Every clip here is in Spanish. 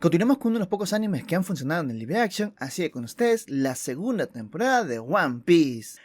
Continuamos con uno de los pocos animes que han funcionado en el live action, así que con ustedes la segunda temporada de One Piece.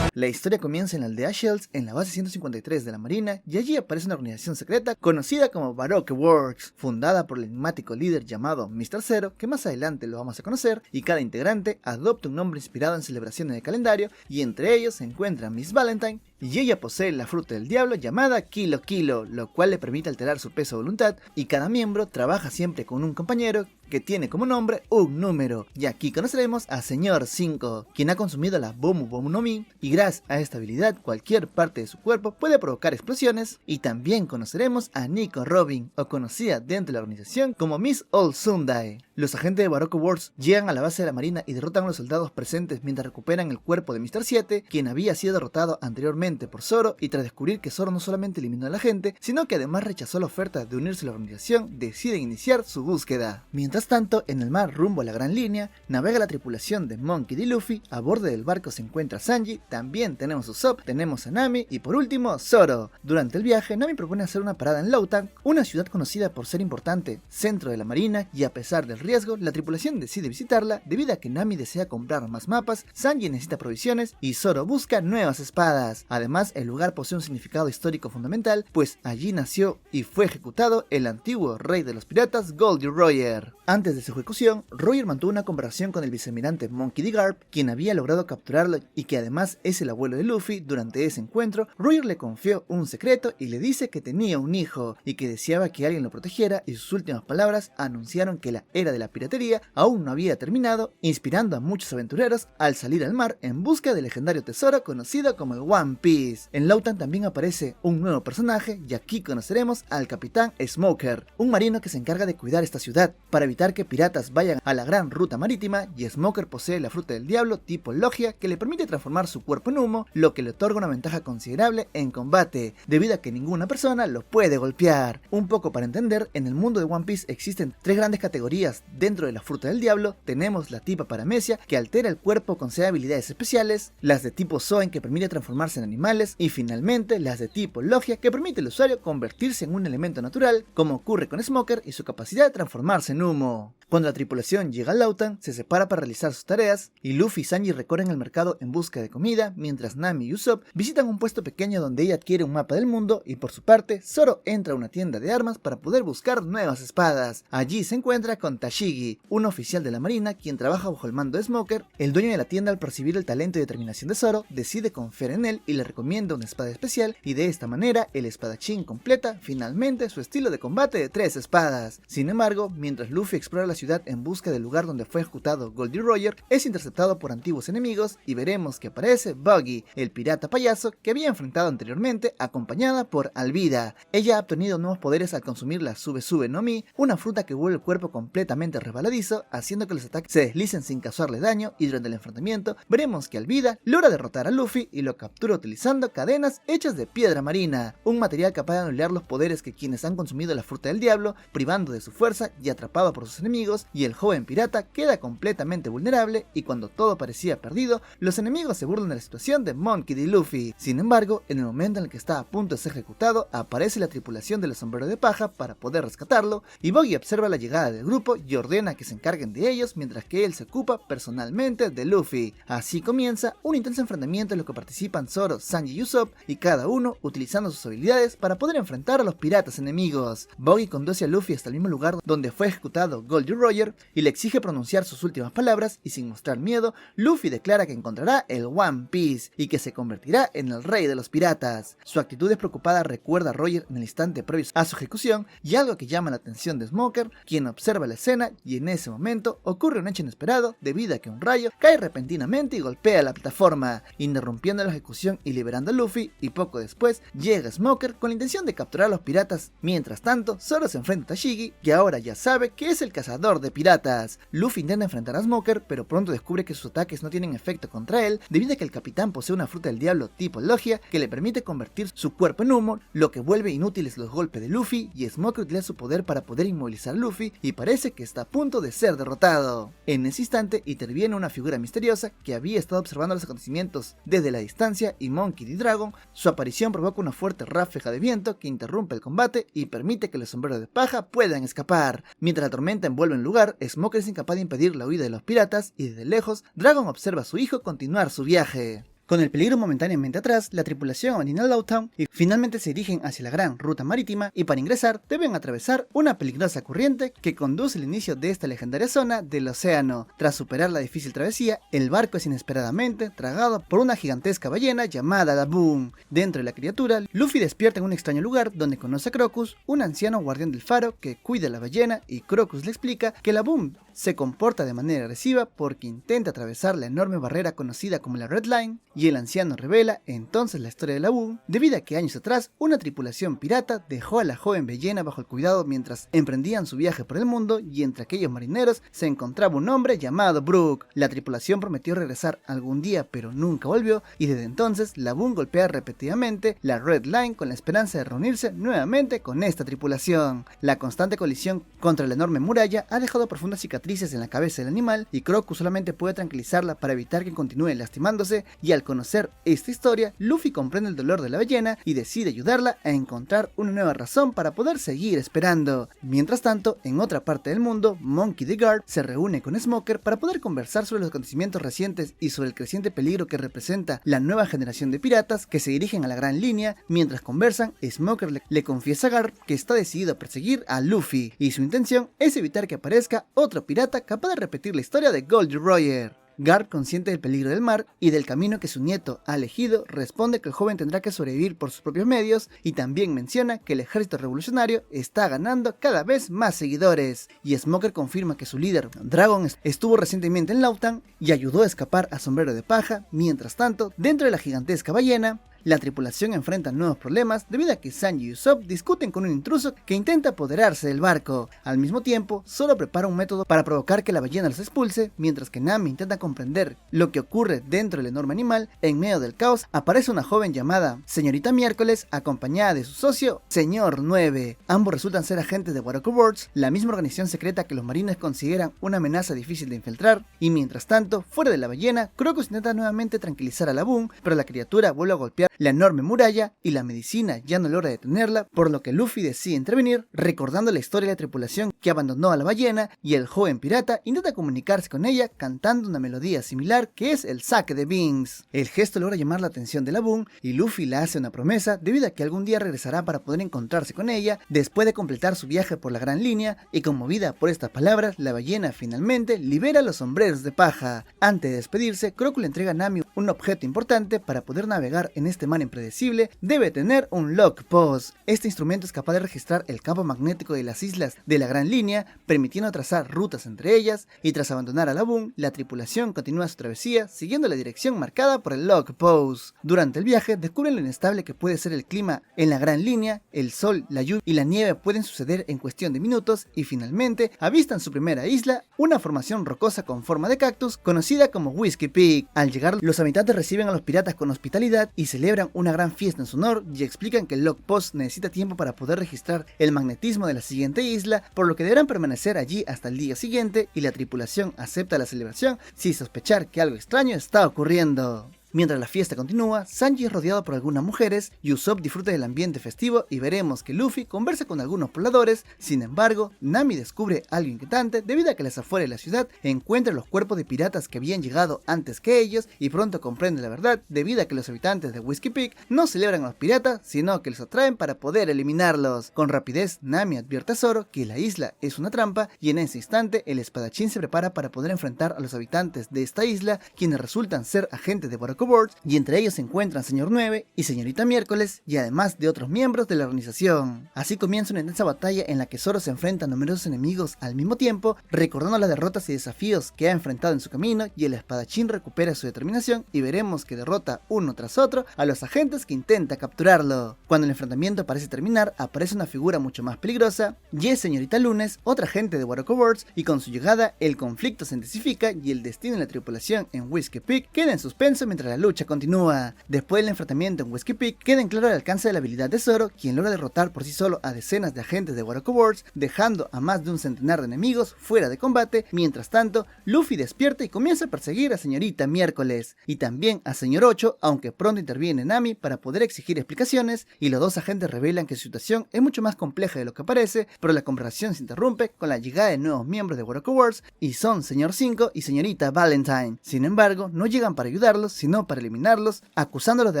La historia comienza en la aldea Shells, en la base 153 de la Marina, y allí aparece una organización secreta conocida como Baroque Works, fundada por el enigmático líder llamado Mr. Zero, que más adelante lo vamos a conocer, y cada integrante adopta un nombre inspirado en celebraciones de calendario, y entre ellos se encuentra Miss Valentine, y ella posee la fruta del diablo llamada Kilo Kilo, lo cual le permite alterar su peso a voluntad, y cada miembro trabaja siempre con un compañero que tiene como nombre un número, y aquí conoceremos a Señor 5, quien ha consumido la Bomu Bomu no Mi, y gracias a esta habilidad cualquier parte de su cuerpo puede provocar explosiones, y también conoceremos a Nico Robin, o conocida dentro de la organización como Miss Old Sundae. Los agentes de Baroque Works llegan a la base de la marina y derrotan a los soldados presentes mientras recuperan el cuerpo de Mr. 7, quien había sido derrotado anteriormente por Zoro, y tras descubrir que Zoro no solamente eliminó a la gente, sino que además rechazó la oferta de unirse a la organización, deciden iniciar su búsqueda. Mientras tanto, en el mar rumbo a la Gran Línea, navega la tripulación de Monkey D. Luffy, a bordo del barco se encuentra Sanji, también tenemos a Usopp, tenemos a Nami y por último, Zoro. Durante el viaje, Nami propone hacer una parada en Lowtown, una ciudad conocida por ser importante, centro de la marina, y a pesar del riesgo, la tripulación decide visitarla debido a que Nami desea comprar más mapas, Sanji necesita provisiones y Zoro busca nuevas espadas. Además, el lugar posee un significado histórico fundamental, pues allí nació y fue ejecutado el antiguo rey de los piratas Goldie Roger. Antes de su ejecución, Roger mantuvo una conversación con el vicealmirante Monkey D. Garp, quien había logrado capturarlo y que además es el abuelo de Luffy. Durante ese encuentro, Roger le confió un secreto y le dice que tenía un hijo y que deseaba que alguien lo protegiera, y sus últimas palabras anunciaron que la era de la piratería aún no había terminado, inspirando a muchos aventureros al salir al mar en busca del legendario tesoro conocido como el One Piece. En Lowtown también aparece un nuevo personaje, y aquí conoceremos al capitán Smoker, un marino que se encarga de cuidar esta ciudad para evitar que piratas vayan a la gran ruta marítima, y Smoker posee la fruta del diablo tipo Logia que le permite transformar su cuerpo en humo, lo que le otorga una ventaja considerable en combate, debido a que ninguna persona lo puede golpear. Un poco para entender, en el mundo de One Piece existen tres grandes categorías. Dentro de la fruta del diablo tenemos la tipa Paramecia, que altera el cuerpo con habilidades especiales, las de tipo Zoan, que permite transformarse en animales, y finalmente las de tipo Logia, que permite al usuario convertirse en un elemento natural, como ocurre con Smoker y su capacidad de transformarse en humo. Cuando la tripulación llega a Lowtown, se separa para realizar sus tareas, y Luffy y Sanji recorren el mercado en busca de comida, mientras Nami y Usopp visitan un puesto pequeño donde ella adquiere un mapa del mundo, y por su parte, Zoro entra a una tienda de armas para poder buscar nuevas espadas. Allí se encuentra con Tashigi, un oficial de la marina quien trabaja bajo el mando de Smoker. El dueño de la tienda, al percibir el talento y determinación de Zoro, decide confiar en él y le recomienda una espada especial, y de esta manera el espadachín completa finalmente su estilo de combate de 3 espadas. Sin embargo, mientras Luffy explora la ciudad en busca del lugar donde fue ejecutado Goldie Roger, es interceptado por antiguos enemigos y veremos que aparece Buggy, el pirata payaso que había enfrentado anteriormente, acompañada por Alvida. Ella ha obtenido nuevos poderes al consumir la Sube Sube no Mi, una fruta que vuelve el cuerpo completamente resbaladizo, haciendo que los ataques se deslicen sin causarle daño, y durante el enfrentamiento veremos que Alvida logra derrotar a Luffy y lo captura utilizando cadenas hechas de piedra marina, un material capaz de anular los poderes que quienes han consumido la fruta del diablo, privando de su fuerza y atrapado por sus enemigos, y el joven pirata queda completamente vulnerable, y cuando todo parecía perdido, los enemigos se burlan de la situación de Monkey D. Luffy. Sin embargo, en el momento en el que está a punto de ser ejecutado, aparece la tripulación de los sombreros de paja para poder rescatarlo, y Buggy observa la llegada del grupo y ordena que se encarguen de ellos, mientras que él se ocupa personalmente de Luffy. Así comienza un intenso enfrentamiento en lo que participan Zoro, Sanji y Usopp, y cada uno utilizando sus habilidades para poder enfrentar a los piratas enemigos. Buggy conduce a Luffy hasta el mismo lugar donde fue ejecutado Goldie Roger y le exige pronunciar sus últimas palabras, y sin mostrar miedo, Luffy declara que encontrará el One Piece y que se convertirá en el rey de los piratas. Su actitud despreocupada recuerda a Roger en el instante previo a su ejecución, y algo que llama la atención de Smoker, quien observa la escena, y en ese momento ocurre un hecho inesperado debido a que un rayo cae repentinamente y golpea la plataforma, interrumpiendo la ejecución y liberando a Luffy, y poco después llega Smoker con la intención de capturar a los piratas. Mientras tanto, Zoro se enfrenta a Tashigi, que ahora ya sabe que es el cazador de piratas. Luffy intenta enfrentar a Smoker, pero pronto descubre que sus ataques no tienen efecto contra él, debido a que el capitán posee una fruta del diablo tipo Logia que le permite convertir su cuerpo en humo, lo que vuelve inútiles los golpes de Luffy, y Smoker utiliza su poder para poder inmovilizar a Luffy, y parece que está a punto de ser derrotado. En ese instante interviene una figura misteriosa que había estado observando los acontecimientos desde la distancia, y Monkey D. Dragon. Su aparición provoca una fuerte ráfaga de viento que interrumpe interrumpe el combate y permite que los sombreros de paja puedan escapar. Mientras la tormenta envuelve el lugar, Smoker es incapaz de impedir la huida de los piratas y desde lejos, Dragon observa a su hijo continuar su viaje. Con el peligro momentáneamente atrás, la tripulación abandona Lowtown y finalmente se dirigen hacia la gran ruta marítima y para ingresar deben atravesar una peligrosa corriente que conduce al inicio de esta legendaria zona del océano. Tras superar la difícil travesía, el barco es inesperadamente tragado por una gigantesca ballena llamada La Boom. Dentro de la criatura, Luffy despierta en un extraño lugar donde conoce a Crocus, un anciano guardián del faro que cuida a la ballena, y Crocus le explica que La Boom se comporta de manera agresiva porque intenta atravesar la enorme barrera conocida como la Red Line, y el anciano revela entonces la historia de La Boom, debido a que años atrás una tripulación pirata dejó a la joven ballena bajo el cuidado mientras emprendían su viaje por el mundo, y entre aquellos marineros se encontraba un hombre llamado Brook. La tripulación prometió regresar algún día pero nunca volvió, y desde entonces La Boom golpea repetidamente la Red Line con la esperanza de reunirse nuevamente con esta tripulación. La constante colisión contra la enorme muralla ha dejado profundas cicatrices en la cabeza del animal, y Crocus solamente puede tranquilizarla para evitar que continúe lastimándose, y al conocer esta historia, Luffy comprende el dolor de la ballena y decide ayudarla a encontrar una nueva razón para poder seguir esperando. Mientras tanto, en otra parte del mundo, Monkey D. Guard se reúne con Smoker para poder conversar sobre los acontecimientos recientes y sobre el creciente peligro que representa la nueva generación de piratas que se dirigen a la Gran Línea. Mientras conversan, Smoker le confiesa a Guard que está decidido a perseguir a Luffy, y su intención es evitar que aparezca otro pirata capaz de repetir la historia de Goldie Roger. Garp, consciente del peligro del mar y del camino que su nieto ha elegido, responde que el joven tendrá que sobrevivir por sus propios medios, y también menciona que el ejército revolucionario está ganando cada vez más seguidores. Y Smoker confirma que su líder, Dragon, estuvo recientemente en Lowtown y ayudó a escapar a Sombrero de Paja. Mientras tanto, dentro de la gigantesca ballena, la tripulación enfrenta nuevos problemas debido a que Sanji y Usopp discuten con un intruso que intenta apoderarse del barco. Al mismo tiempo, Zoro prepara un método para provocar que la ballena los expulse, mientras que Nami intenta comprender lo que ocurre dentro del enorme animal. En medio del caos, aparece una joven llamada Señorita Miércoles, acompañada de su socio, Señor 9. Ambos resultan ser agentes de Wataku Works, la misma organización secreta que los marines consideran una amenaza difícil de infiltrar. Y mientras tanto, fuera de la ballena, Crocus intenta nuevamente tranquilizar a la Boom, pero la criatura vuelve a golpear la enorme muralla y la medicina ya no logra detenerla, por lo que Luffy decide intervenir, recordando la historia de la tripulación que abandonó a la ballena, y el joven pirata intenta comunicarse con ella cantando una melodía similar que es el saque de Binks. El gesto logra llamar la atención de la Boom y Luffy le hace una promesa debido a que algún día regresará para poder encontrarse con ella después de completar su viaje por la Gran Línea, y conmovida por estas palabras, la ballena finalmente libera a los sombreros de paja. Antes de despedirse, Crocus le entrega a Nami un objeto importante para poder navegar en este mar impredecible. Debe tener un Lock Post. Este instrumento es capaz de registrar el campo magnético de las islas de la Gran Línea, permitiendo trazar rutas entre ellas, y tras abandonar a la Boom, la tripulación continúa su travesía siguiendo la dirección marcada por el Lock Post. Durante el viaje descubren lo inestable que puede ser el clima en la Gran Línea. El sol, la lluvia y la nieve pueden suceder en cuestión de minutos, y finalmente avistan su primera isla, una formación rocosa con forma de cactus conocida como Whiskey Peak. Al llegar, los habitantes reciben a los piratas con hospitalidad y celebran una gran fiesta en su honor, y explican que el Lock Post necesita tiempo para poder registrar el magnetismo de la siguiente isla, por lo que deberán permanecer allí hasta el día siguiente, y la tripulación acepta la celebración sin sospechar que algo extraño está ocurriendo. Mientras la fiesta continúa, Sanji es rodeado por algunas mujeres, y Usopp disfruta del ambiente festivo, y veremos que Luffy conversa con algunos pobladores. Sin embargo, Nami descubre algo inquietante debido a que a las afueras de la ciudad encuentra los cuerpos de piratas que habían llegado antes que ellos, y pronto comprende la verdad debido a que los habitantes de Whiskey Peak no celebran a los piratas, sino que los atraen para poder eliminarlos. Con rapidez, Nami advierte a Zoro que la isla es una trampa, y en ese instante el espadachín se prepara para poder enfrentar a los habitantes de esta isla, quienes resultan ser agentes de Wataku Works, y entre ellos se encuentran Señor 9 y Señorita Miércoles, y además de otros miembros de la organización. Así comienza una intensa batalla en la que Zoro se enfrenta a numerosos enemigos al mismo tiempo, recordando las derrotas y desafíos que ha enfrentado en su camino, y el espadachín recupera su determinación y veremos que derrota uno tras otro a los agentes que intenta capturarlo. Cuando el enfrentamiento parece terminar, aparece una figura mucho más peligrosa, y es Señorita Lunes, otra agente de Wataku Works, y con su llegada el conflicto se intensifica y el destino de la tripulación en Whiskey Peak queda en suspenso mientras la lucha continúa. Después del enfrentamiento en Whiskey Peak, queda en claro el alcance de la habilidad de Zoro, quien logra derrotar por sí solo a decenas de agentes de Barocco Works, dejando a más de un centenar de enemigos fuera de combate. Mientras tanto, Luffy despierta y comienza a perseguir a Señorita Miércoles, y también a Señor 8, aunque pronto interviene Nami para poder exigir explicaciones, y los dos agentes revelan que su situación es mucho más compleja de lo que parece, pero la conversación se interrumpe con la llegada de nuevos miembros de Barocco Works, y son Señor 5 y Señorita Valentine. Sin embargo, no llegan para ayudarlos, sino para eliminarlos, acusándolos de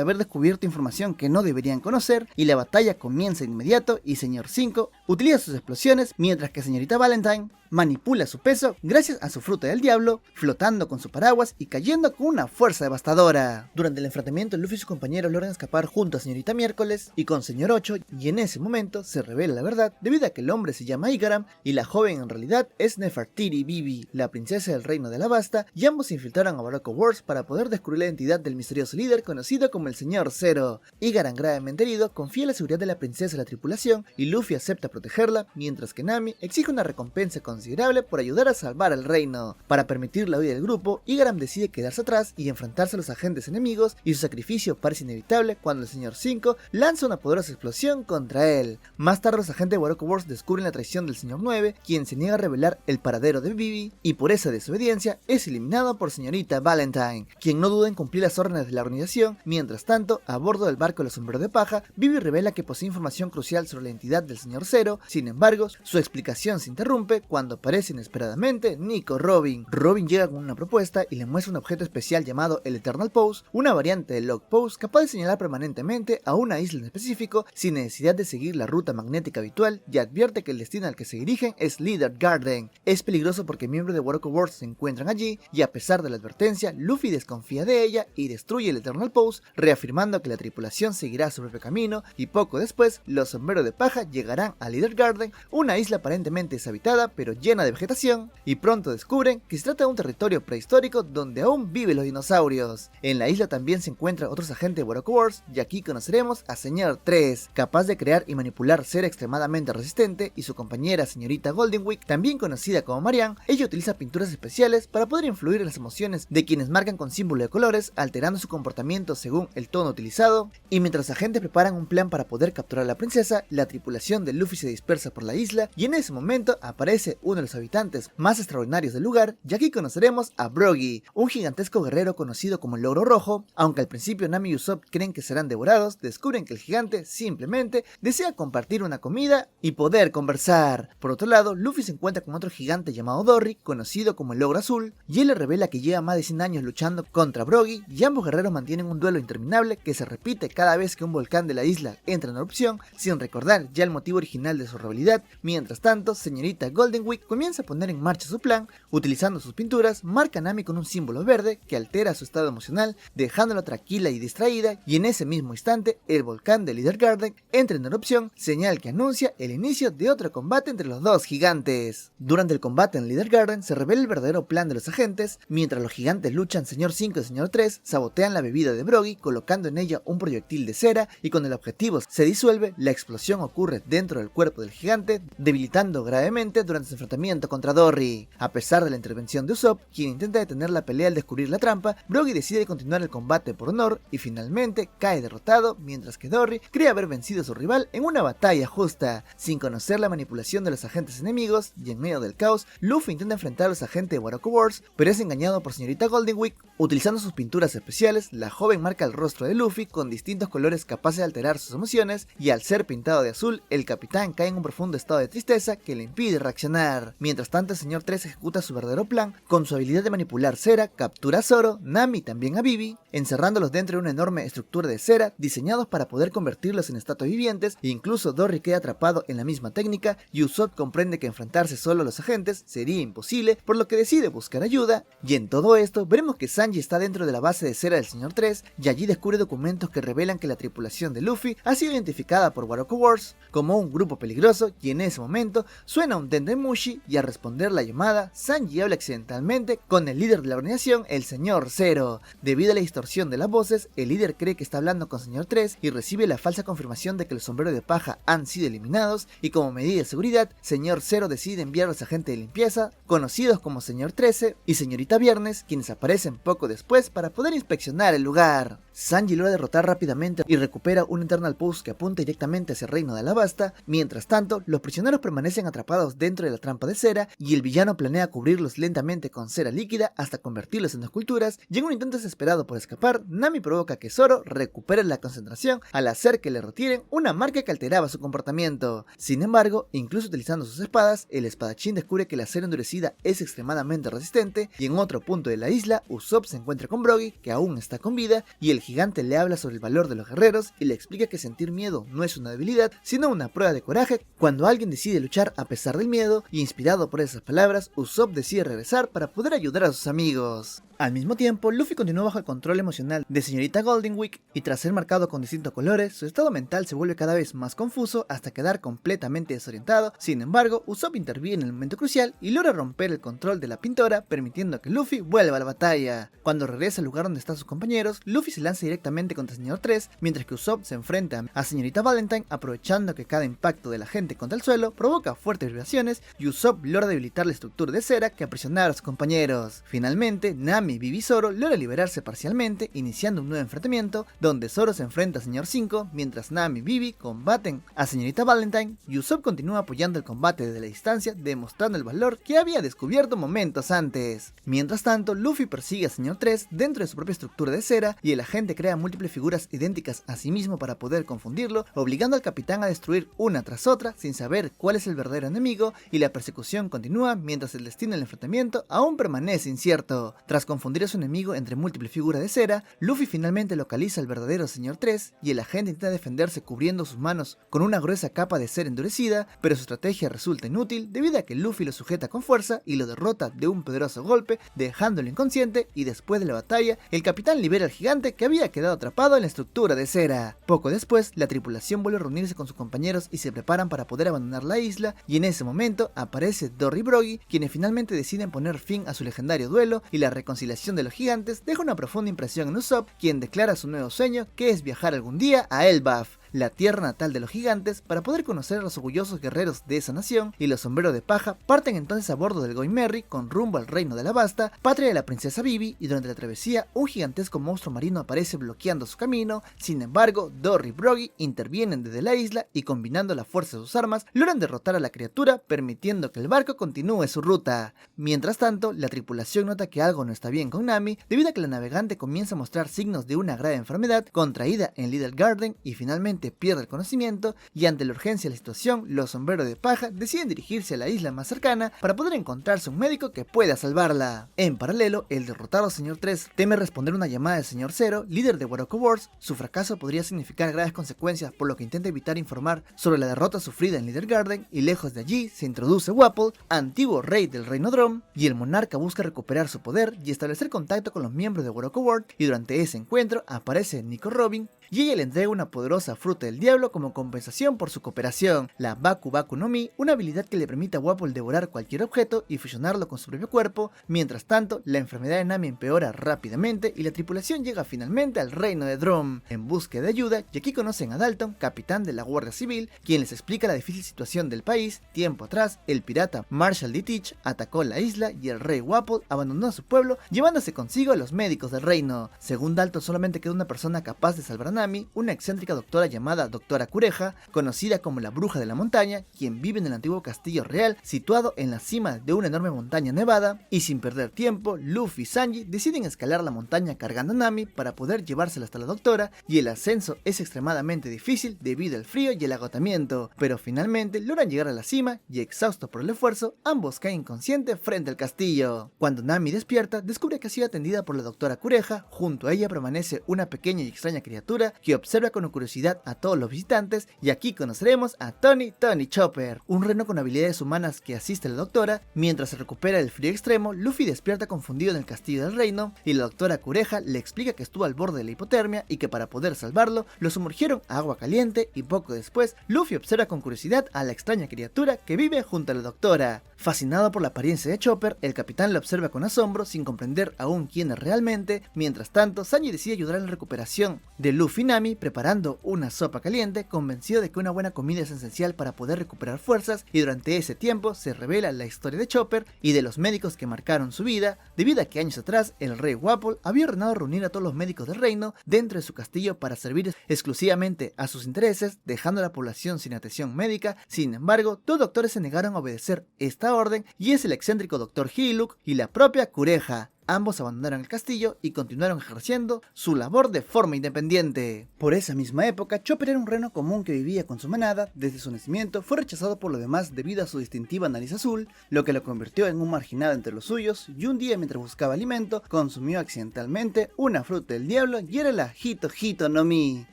haber descubierto información que no deberían conocer, y la batalla comienza de inmediato y Señor 5 utiliza sus explosiones, mientras que Señorita Valentine manipula su peso gracias a su fruta del diablo, flotando con su paraguas y cayendo con una fuerza devastadora. Durante el enfrentamiento, Luffy y sus compañeros logran escapar junto a Señorita Miércoles y con Señor 8, y en ese momento se revela la verdad debido a que el hombre se llama Igaram y la joven en realidad es Nefertiti Vivi, la princesa del reino de Alabasta, y ambos se infiltraron a Barocco Works para poder descubrir la identidad del misterioso líder conocido como el Señor Zero. Igaram, gravemente herido, confía en la seguridad de la princesa y la tripulación, y Luffy acepta protegerla, mientras que Nami exige una recompensa considerable por ayudar a salvar al reino. Para permitir la huida del grupo, Igaram decide quedarse atrás y enfrentarse a los agentes enemigos, y su sacrificio parece inevitable cuando el Señor 5 lanza una poderosa explosión contra él. Más tarde, los agentes de Barocco Works descubren la traición del Señor 9, quien se niega a revelar el paradero de Vivi, y por esa desobediencia es eliminado por Señorita Valentine, quien no duda en cumplir las órdenes de la organización. Mientras tanto, a bordo del barco de los sombreros de paja, Vivi revela que posee información crucial sobre la identidad del Señor Zero. Sin embargo, su explicación se interrumpe cuando aparece inesperadamente Nico Robin. Robin llega con una propuesta y le muestra un objeto especial llamado el Eternal Pose, una variante del Log Pose capaz de señalar permanentemente a una isla en específico sin necesidad de seguir la ruta magnética habitual, y advierte que el destino al que se dirigen es Leader Garden. Es peligroso porque miembros de Barocco Works se encuentran allí, y a pesar de la advertencia, Luffy desconfía de ella y destruye el Eternal Pose, reafirmando que la tripulación seguirá su propio camino, y poco después los sombreros de paja llegarán a Leader Garden, una isla aparentemente deshabitada pero llena de vegetación, y pronto descubren que se trata de un territorio prehistórico donde aún viven los dinosaurios. En la isla también se encuentran otros agentes de Barocco Works, y aquí conoceremos a Señor 3, capaz de crear y manipular ser extremadamente resistente, y su compañera Señorita Goldenwick, también conocida como Marianne. Ella utiliza pinturas especiales para poder influir en las emociones de quienes marcan con símbolos de colores, alterando su comportamiento según el tono utilizado, y mientras los agentes preparan un plan para poder capturar a la princesa, la tripulación de Luffy se dispersa por la isla, y en ese momento aparece uno de los habitantes más extraordinarios del lugar, y aquí conoceremos a Brogy, un gigantesco guerrero conocido como el Logro Rojo. Aunque al principio Nami y Usopp creen que serán devorados, descubren que el gigante simplemente desea compartir una comida y poder conversar. Por otro lado, Luffy se encuentra con otro gigante llamado Dory, conocido como el Logro Azul, y él le revela que lleva más de 100 años luchando contra Brogy, y ambos guerreros mantienen un duelo interminable que se repite cada vez que un volcán de la isla entra en erupción, sin recordar ya el motivo original de su rivalidad. Mientras tanto, Señorita Goldenwick comienza a poner en marcha su plan. Utilizando sus pinturas, marca a Nami con un símbolo verde que altera su estado emocional, dejándola tranquila y distraída, y en ese mismo instante, el volcán de Leader Garden entra en erupción, señal que anuncia el inicio de otro combate entre los dos gigantes. Durante el combate en Leader Garden se revela el verdadero plan de los agentes. Mientras los gigantes luchan, Señor 5 y Señor 3 sabotean la bebida de Brogy, colocando en ella un proyectil de cera, y cuando el objetivo se disuelve, la explosión ocurre dentro del cuerpo del gigante, debilitando gravemente durante su enfrentamiento contra Dory. A pesar de la intervención de Usopp, quien intenta detener la pelea al descubrir la trampa, Brogy decide continuar el combate por honor y finalmente cae derrotado, mientras que Dory cree haber vencido a su rival en una batalla justa. Sin conocer la manipulación de los agentes enemigos y en medio del caos, Luffy intenta enfrentar a los agentes de Barocco Works, pero es engañado por Señorita Goldenwick. Utilizando sus pinturas especiales, la joven marca el rostro de Luffy con distintos colores capaces de alterar sus emociones, y al ser pintado de azul, el capitán cae en un profundo estado de tristeza que le impide reaccionar. Mientras tanto, el Señor 3 ejecuta su verdadero plan. Con su habilidad de manipular cera, captura a Zoro, Nami y también a Vivi, encerrándolos dentro de una enorme estructura de cera diseñados para poder convertirlos en estatuas vivientes, e incluso Dory queda atrapado en la misma técnica, y Usopp comprende que enfrentarse solo a los agentes sería imposible, por lo que decide buscar ayuda. Y en todo esto veremos que Sanji está dentro de la base de cera del Señor 3, y allí descubre documentos que revelan que la tripulación de Luffy ha sido identificada por Barocco Works como un grupo peligroso y en ese momento suena un Dendemushi y al responder la llamada, Sanji habla accidentalmente con el líder de la organización, el Señor Zero. Debido a la distorsión de las voces, el líder cree que está hablando con Señor 3 y recibe la falsa confirmación de que los sombreros de paja han sido eliminados y como medida de seguridad, Señor Zero decide enviar a los agentes de limpieza, conocidos como Señor 13 y Señorita Viernes, quienes aparecen poco después para poder inspeccionar el lugar. Sanji logra derrotar rápidamente y recupera un Eternal Pulse que apunta directamente hacia el reino de Alabasta. Mientras tanto, los prisioneros permanecen atrapados dentro de la trampa de cera y el villano planea cubrirlos lentamente con cera líquida hasta convertirlos en esculturas, y en un intento desesperado por escapar, Nami provoca que Zoro recupere la concentración al hacer que le retiren una marca que alteraba su comportamiento. Sin embargo, incluso utilizando sus espadas, el espadachín descubre que la cera endurecida es extremadamente resistente, y en otro punto de la isla, Usopp se encuentra con Brogy, que aún está con vida, y el gigante le habla sobre el valor de los guerreros y le explica que sentir miedo no es una debilidad, sino una prueba de coraje cuando alguien decide luchar a pesar del miedo, y inspirado por esas palabras, Usopp decide regresar para poder ayudar a sus amigos. Al mismo tiempo, Luffy continúa bajo el control emocional de señorita Golden Week y tras ser marcado con distintos colores, su estado mental se vuelve cada vez más confuso hasta quedar completamente desorientado. Sin embargo, Usopp interviene en el momento crucial y logra romper el control de la pintora, permitiendo que Luffy vuelva a la batalla. Cuando regresa al lugar donde están sus compañeros, Luffy se lanza directamente contra el Señor 3, mientras que Usopp se enfrenta a señorita Valentine, aprovechando que cada impacto de la gente contra el suelo provoca fuertes vibraciones y Usopp logra debilitar la estructura de cera que aprisionaba a sus compañeros. Finalmente, Nami, Vivi y Zoro logra liberarse parcialmente, iniciando un nuevo enfrentamiento donde Zoro se enfrenta a Señor 5, mientras Nami y Vivi combaten a señorita Valentine y Usopp continúa apoyando el combate desde la distancia, demostrando el valor que había descubierto momentos antes. Mientras tanto, Luffy persigue a Señor 3 dentro de su propia estructura de cera y el agente crea múltiples figuras idénticas a sí mismo para poder confundirlo, obligando al capitán a destruir una tras otra sin saber cuál es el verdadero enemigo, y la persecución continúa mientras el destino del enfrentamiento aún permanece incierto. Tras confundir a su enemigo entre múltiples figuras de cera, Luffy finalmente localiza al verdadero Señor 3 y el agente intenta defenderse cubriendo sus manos con una gruesa capa de cera endurecida, pero su estrategia resulta inútil debido a que Luffy lo sujeta con fuerza y lo derrota de un poderoso golpe, dejándolo inconsciente, y después de la batalla, el capitán libera al gigante que había quedado atrapado en la estructura de cera. Poco después, la tripulación vuelve a reunirse con sus compañeros y se preparan para poder abandonar la isla, y en ese momento aparece Dory y Brogy, quienes finalmente deciden poner fin a su legendario duelo, y la reconciliación de los gigantes deja una profunda impresión en Usopp, quien declara su nuevo sueño, que es viajar algún día a Elbaf, la tierra natal de los gigantes, para poder conocer a los orgullosos guerreros de esa nación, y los sombreros de paja parten entonces a bordo del Going Merry con rumbo al reino de Alabasta, patria de la princesa Vivi, y durante la travesía un gigantesco monstruo marino aparece bloqueando su camino. Sin embargo, Dory y Brogy intervienen desde la isla y combinando la fuerza de sus armas logran derrotar a la criatura, permitiendo que el barco continúe su ruta. Mientras tanto, la tripulación nota que algo no está bien con Nami, debido a que la navegante comienza a mostrar signos de una grave enfermedad contraída en Little Garden y finalmente pierde el conocimiento, y ante la urgencia de la situación, los sombreros de paja deciden dirigirse a la isla más cercana para poder encontrarse un médico que pueda salvarla. En paralelo, el derrotado Señor 3 teme responder una llamada del Señor Zero, líder de Waroko Wars. Su fracaso podría significar graves consecuencias, por lo que intenta evitar informar sobre la derrota sufrida en Little Garden, y lejos de allí se introduce Wapol, antiguo rey del reino Drum, y el monarca busca recuperar su poder y establecer contacto con los miembros de Waroko Wars, y durante ese encuentro aparece Nico Robin, y ella le entrega una poderosa fruta del diablo como compensación por su cooperación, la Baku Baku no Mi, una habilidad que le permite a Wapol devorar cualquier objeto y fusionarlo con su propio cuerpo. Mientras tanto, la enfermedad de Nami empeora rápidamente y la tripulación llega finalmente al reino de Drum en búsqueda de ayuda, y aquí conocen a Dalton, capitán de la Guardia Civil, quien les explica la difícil situación del país. Tiempo atrás, el pirata Marshall D. Teach atacó la isla y el rey Wapol abandonó a su pueblo, llevándose consigo a los médicos del reino. Según Dalton, solamente queda una persona capaz de salvar a Nami, una excéntrica doctora llamada Doctora Cureja, conocida como la Bruja de la Montaña, quien vive en el antiguo castillo real situado en la cima de una enorme montaña nevada, y sin perder tiempo, Luffy y Sanji deciden escalar la montaña cargando a Nami para poder llevársela hasta la doctora, y el ascenso es extremadamente difícil debido al frío y el agotamiento, pero finalmente logran llegar a la cima y, exhaustos por el esfuerzo, ambos caen inconscientes frente al castillo. Cuando Nami despierta, descubre que ha sido atendida por la doctora Cureja. Junto a ella permanece una pequeña y extraña criatura criatura que observa con curiosidad a todos los visitantes, y aquí conoceremos a Tony Chopper, un reno con habilidades humanas que asiste a la doctora. Mientras se recupera del frío extremo, Luffy despierta confundido en el castillo del reino, y la doctora Kureha le explica que estuvo al borde de la hipotermia y que para poder salvarlo, lo sumergieron a agua caliente, y poco después, Luffy observa con curiosidad a la extraña criatura que vive junto a la doctora. Fascinado por la apariencia de Chopper, el capitán lo observa con asombro sin comprender aún quién es realmente. Mientras tanto, Sanji decide ayudar en la recuperación de Luffy y Nami preparando una sopa caliente, convencido de que una buena comida es esencial para poder recuperar fuerzas, y durante ese tiempo se revela la historia de Chopper y de los médicos que marcaron su vida, debido a que años atrás el rey Wapol había ordenado reunir a todos los médicos del reino dentro de su castillo para servir exclusivamente a sus intereses, dejando a la población sin atención médica. Sin embargo, dos doctores se negaron a obedecer esta orden, y es el excéntrico Dr. Hiriluk y la propia Kureha. Ambos abandonaron el castillo y continuaron ejerciendo su labor de forma independiente. Por esa misma época, Chopper era un reno común que vivía con su manada. Desde su nacimiento fue rechazado por los demás debido a su distintiva nariz azul, lo que lo convirtió en un marginado entre los suyos, y un día mientras buscaba alimento, consumió accidentalmente una fruta del diablo, y era la Hito Hito no Mi.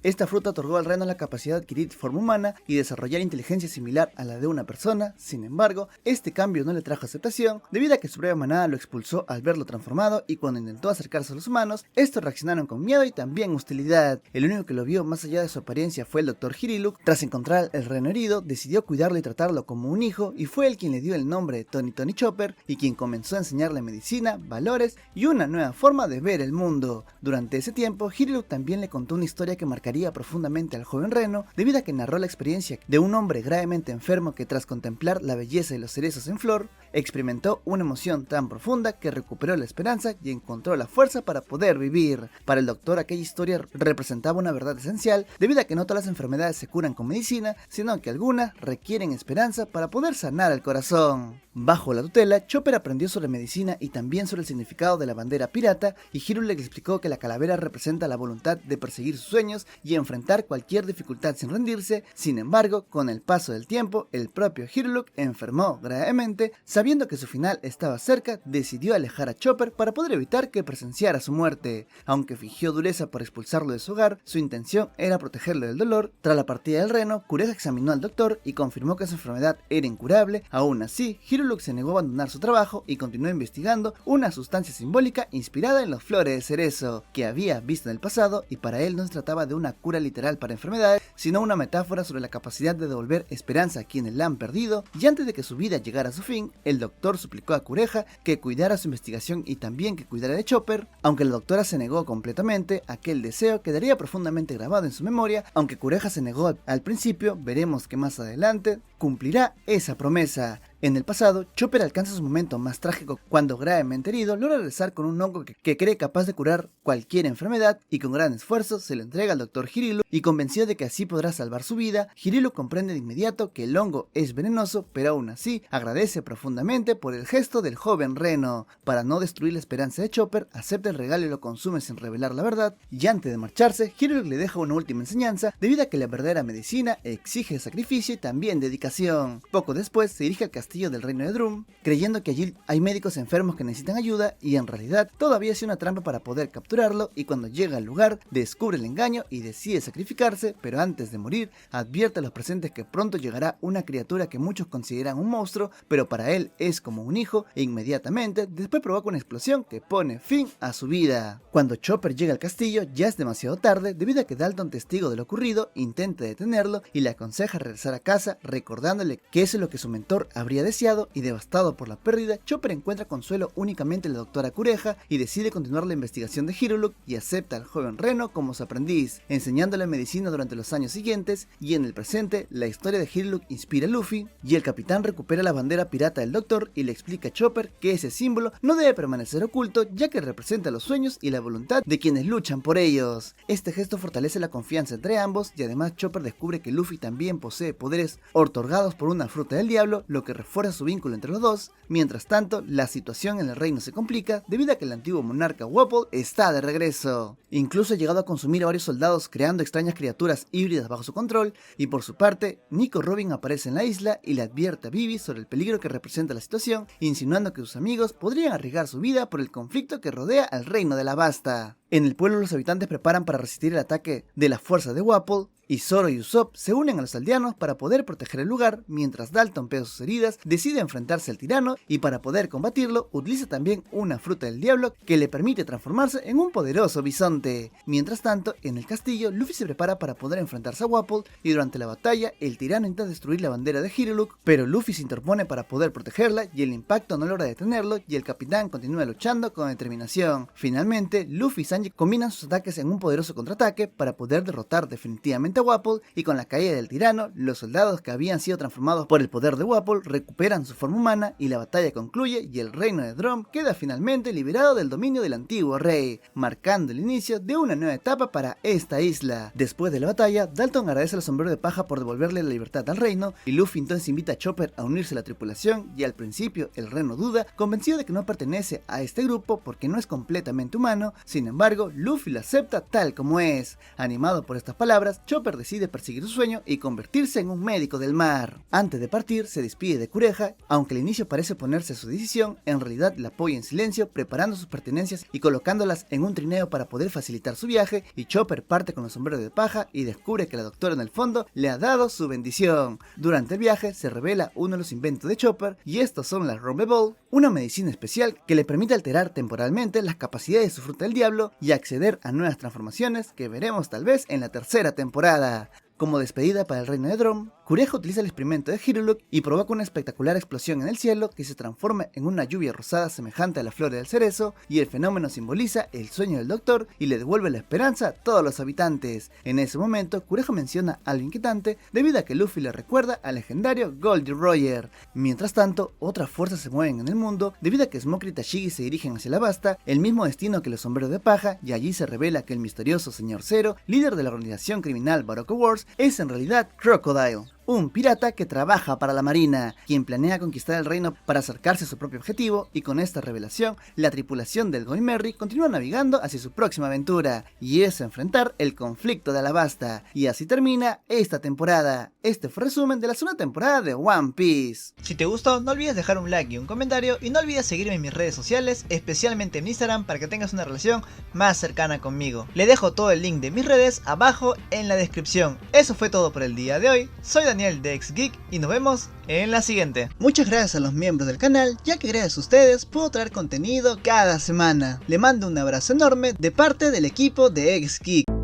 Esta fruta otorgó al reno la capacidad de adquirir forma humana y desarrollar inteligencia similar a la de una persona. Sin embargo, este cambio no le trajo aceptación, debido a que su breve manada lo expulsó al verlo transformado, y cuando intentó acercarse a los humanos, estos reaccionaron con miedo y también hostilidad. El único que lo vio más allá de su apariencia fue el Dr. Hiriluk. Tras encontrar el reno herido, decidió cuidarlo y tratarlo como un hijo, y fue él quien le dio el nombre de Tony Chopper, y quien comenzó a enseñarle medicina, valores y una nueva forma de ver el mundo. Durante ese tiempo, Hiriluk también le contó una historia que marcaría profundamente al joven reno, debido a que narró la experiencia de un hombre gravemente enfermo que, tras contemplar la belleza de los cerezos en flor, experimentó una emoción tan profunda que recuperó la esperanza y encontró la fuerza para poder vivir. Para el doctor, aquella historia representaba una verdad esencial, debido a que no todas las enfermedades se curan con medicina, sino que algunas requieren esperanza para poder sanar el corazón. Bajo la tutela, Chopper aprendió sobre medicina y también sobre el significado de la bandera pirata, y Hiriluk le explicó que la calavera representa la voluntad de perseguir sus sueños y enfrentar cualquier dificultad sin rendirse. Sin embargo, con el paso del tiempo, el propio Hiriluk enfermó gravemente. Sabiendo que su final estaba cerca, decidió alejar a Chopper para poder evitar que presenciara su muerte. Aunque fingió dureza por expulsarlo de su hogar, su intención era protegerlo del dolor. Tras la partida del reno, Kureha examinó al doctor y confirmó que su enfermedad era incurable. Aún así, Hiriluk se negó a abandonar su trabajo y continuó investigando una sustancia simbólica inspirada en las flores de cerezo, que había visto en el pasado, y para él no se trataba de una cura literal para enfermedades, sino una metáfora sobre la capacidad de devolver esperanza a quienes la han perdido. Y antes de que su vida llegara a su fin, el doctor suplicó a Kureha que cuidara su investigación y también que cuidara de Chopper. Aunque la doctora se negó completamente, aquel deseo quedaría profundamente grabado en su memoria. Aunque Kureha se negó al principio, veremos que más adelante cumplirá esa promesa. En el pasado, Chopper alcanza su momento más trágico cuando, gravemente herido, logra regresar con un hongo que cree capaz de curar cualquier enfermedad, y con gran esfuerzo se lo entrega al Dr. Hiriluk, y convencido de que así podrá salvar su vida, Hiriluk comprende de inmediato que el hongo es venenoso, pero aún así agradece profundamente por el gesto del joven reno. Para no destruir la esperanza de Chopper, acepta el regalo y lo consume sin revelar la verdad, y antes de marcharse, Hiriluk le deja una última enseñanza, debido a que la verdadera medicina exige sacrificio y también dedicación. Poco después se dirige al castillo del reino de Drum, creyendo que allí hay médicos enfermos que necesitan ayuda, y en realidad todo había sido una trampa para poder capturarlo. Y cuando llega al lugar, descubre el engaño y decide sacrificarse, pero antes de morir advierte a los presentes que pronto llegará una criatura que muchos consideran un monstruo, pero para él es como un hijo, e inmediatamente después provoca una explosión que pone fin a su vida. Cuando Chopper llega al castillo, ya es demasiado tarde, debido a que Dalton, testigo de lo ocurrido, intenta detenerlo y le aconseja regresar a casa, recordándole que eso es lo que su mentor habría deseado. Y devastado por la pérdida, Chopper encuentra consuelo únicamente en la doctora Kureha y decide continuar la investigación de Hiriluk, y acepta al joven reno como su aprendiz, enseñándole medicina durante los años siguientes. Y en el presente, la historia de Hiriluk inspira a Luffy, y el capitán recupera la bandera pirata del doctor y le explica a Chopper que ese símbolo no debe permanecer oculto, ya que representa los sueños y la voluntad de quienes luchan por ellos. Este gesto fortalece la confianza entre ambos, y además Chopper descubre que Luffy también posee poderes otorgados por una fruta del diablo, lo que refuerza su vínculo entre los dos. Mientras tanto, la situación en el reino se complica debido a que el antiguo monarca Wapol está de regreso. Incluso ha llegado a consumir a varios soldados, creando extrañas criaturas híbridas bajo su control. Y por su parte, Nico Robin aparece en la isla y le advierte a Vivi sobre el peligro que representa la situación, insinuando que sus amigos podrían arriesgar su vida por el conflicto que rodea al reino de la Basta. En el pueblo los habitantes preparan para resistir el ataque de las fuerzas de Wapol, y Zoro y Usopp se unen a los aldeanos para poder proteger el lugar, mientras Dalton, pese a sus heridas, decide enfrentarse al tirano y para poder combatirlo utiliza también una fruta del diablo que le permite transformarse en un poderoso bisonte. Mientras tanto, en el castillo, Luffy se prepara para poder enfrentarse a Wapol y durante la batalla, el tirano intenta destruir la bandera de Hiruluk, pero Luffy se interpone para poder protegerla y el impacto no logra detenerlo y el capitán continúa luchando con determinación. Finalmente, Luffy y Sanji combinan sus ataques en un poderoso contraataque para poder derrotar definitivamente a Wapol, y con la caída del tirano, los soldados que habían sido transformados por el poder de Wapol recuperan su forma humana y la batalla concluye y el reino de Drum queda finalmente liberado del dominio del antiguo rey, marcando el inicio de una nueva etapa para esta isla. Después de la batalla, Dalton agradece al sombrero de paja por devolverle la libertad al reino y Luffy entonces invita a Chopper a unirse a la tripulación y al principio el reno duda, convencido de que no pertenece a este grupo porque no es completamente humano. Sin embargo, Luffy lo acepta tal como es. Animado por estas palabras, Chopper decide perseguir su sueño y convertirse en un médico del mar. Antes de partir, se despide de Kureha, aunque al inicio parece oponerse a su decisión, en realidad la apoya en silencio, preparando sus pertenencias y colocándolas en un trineo para poder facilitar su viaje, y Chopper parte con el sombrero de paja y descubre que la doctora en el fondo le ha dado su bendición. Durante el viaje se revela uno de los inventos de Chopper, y estos son las Rumble Ball, una medicina especial que le permite alterar temporalmente las capacidades de su fruta del diablo y acceder a nuevas transformaciones que veremos tal vez en la tercera temporada. Como despedida para el reino de Drum, Kureha utiliza el experimento de Hiruluk y provoca una espectacular explosión en el cielo que se transforma en una lluvia rosada semejante a la flor del cerezo, y el fenómeno simboliza el sueño del doctor y le devuelve la esperanza a todos los habitantes. En ese momento, Kureha menciona algo inquietante debido a que Luffy le recuerda al legendario Goldie Roger. Mientras tanto, otras fuerzas se mueven en el mundo debido a que Smoker y Tashigi se dirigen hacia la Basta, el mismo destino que los sombreros de paja, y allí se revela que el misterioso Señor Zero, líder de la organización criminal Baroque Wars, es en realidad Crocodile, un pirata que trabaja para la marina, quien planea conquistar el reino para acercarse a su propio objetivo, y con esta revelación, la tripulación del Going Merry continúa navegando hacia su próxima aventura, y es enfrentar el conflicto de Alabasta. Y así termina esta temporada. Este fue el resumen de la segunda temporada de One Piece. Si te gustó, no olvides dejar un like y un comentario, y no olvides seguirme en mis redes sociales, especialmente en Instagram, para que tengas una relación más cercana conmigo. Le dejo todo el link de mis redes abajo en la descripción. Eso fue todo por el día de hoy. Soy Daniel de XGeek y nos vemos en la siguiente. Muchas gracias a los miembros del canal, ya que gracias a ustedes puedo traer contenido cada semana. Le mando un abrazo enorme de parte del equipo de XGeek.